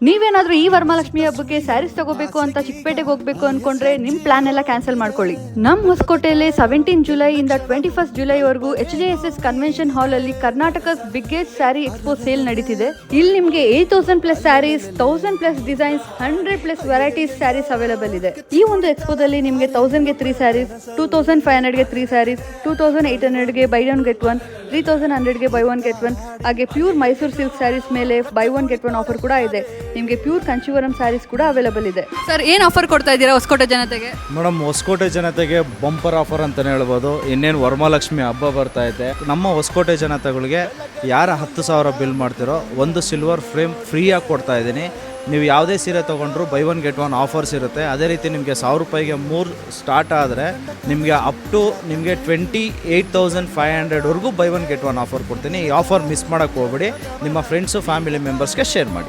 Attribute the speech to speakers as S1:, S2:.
S1: ನೀವೇನಾದ್ರೂ ಈ ವರಮಹಾಲಕ್ಷ್ಮಿ ಹಬ್ಬಕ್ಕೆ ಸ್ಯಾರೀಸ್ ತಗೋಬೇಕು ಅಂತ ಚಿಕ್ಕಪೇಟೆಗೆ ಹೋಗ್ಬೇಕು ಅನ್ಕೊಂಡ್ರೆ ನಿಮ್ ಪ್ಲಾನ್ ಎಲ್ಲ ಕ್ಯಾನ್ಸಲ್ ಮಾಡ್ಕೊಳ್ಳಿ. ನಮ್ ಹೊಸಕೋಟೆಯಲ್ಲಿ 17 ಜುಲೈ ಇಂದ 21 ಜುಲೈ ವರೆಗೂ HJSS ಕನ್ವೆನ್ಷನ್ ಹಾಲ್ ಅಲ್ಲಿ Karnataka's biggest sari expo sale ನಡೀತಿದೆ. ಇಲ್ಲಿ ನಿಮ್ಗೆ 8000 plus saris, 1000 plus designs, 100 plus varieties saris available ಇದೆ. ಈ ಒಂದು ಎಕ್ಸ್ಪೋದಲ್ಲಿ ನಿಮ್ಗೆ 1000 ಗೆ 3 ಸ್ಯಾರೀಸ್, 2500 ಗೆ 3 ಸ್ಯಾರೀಸ್, 2800 ಗೆ ಬೈ ಒನ್ ಗೆಟ್ ಒನ್, 3100 ಗೆ ಬೈ ಒನ್ ಗೆಟ್ ಒನ್, ಹಾಗೆ ಪ್ಯೂರ್ ಮೈಸೂರು ಸಿಲ್ಕ್ ಸ್ಯಾರೀಸ್ ಮೇಲೆ by one get one offer ಕೂಡ ಇದೆ. ನಿಮಗೆ ಪ್ಯೂರ್ ಕಂಚೀವರಂ ಸ್ಯಾರೀಸ್ ಕೂಡ ಅವೈಲೇಬಲ್ ಇದೆ. ಸರ್, ಏನು ಆಫರ್ ಕೊಡ್ತಾ ಇದ್ದೀರಾ ಹೊಸಕೋಟೆ ಜನತೆಗೆ?
S2: ಮೇಡಮ್, ಹೊಸಕೋಟೆ ಜನತೆಗೆ ಬಂಪರ್ ಆಫರ್ ಅಂತಲೇ ಹೇಳ್ಬೋದು. ಇನ್ನೇನು ವರಮಹಾಲಕ್ಷ್ಮಿ ಹಬ್ಬ ಬರ್ತಾ ಇದೆ. ನಮ್ಮ ಹೊಸಕೋಟೆ ಜನತೆಗಳಿಗೆ ಯಾರು 10,000 ಬಿಲ್ ಮಾಡ್ತಿರೋ ಒಂದು ಸಿಲ್ವರ್ ಫ್ರೇಮ್ ಫ್ರೀಯಾಗಿ ಕೊಡ್ತಾ ಇದ್ದೀನಿ. ನೀವು ಯಾವುದೇ ಸೀರೆ ತೊಗೊಂಡ್ರು by one get one offers ಇರುತ್ತೆ. ಅದೇ ರೀತಿ ನಿಮಗೆ 1000 ರೂಪಾಯಿಗೆ 3 ಸ್ಟಾರ್ಟ್ ಆದರೆ ನಿಮಗೆ ಅಪ್ ಟು ನಿಮಗೆ 28,500ವರೆಗೂ buy one get one offer ಕೊಡ್ತೀನಿ. ಈ ಆಫರ್ ಮಿಸ್ ಮಾಡೋಕ್ಕೆ ಹೋಗ್ಬೇಡಿ. ನಿಮ್ಮ ಫ್ರೆಂಡ್ಸು ಫ್ಯಾಮಿಲಿ ಮೆಂಬರ್ಸ್ಗೆ ಶೇರ್ ಮಾಡಿ.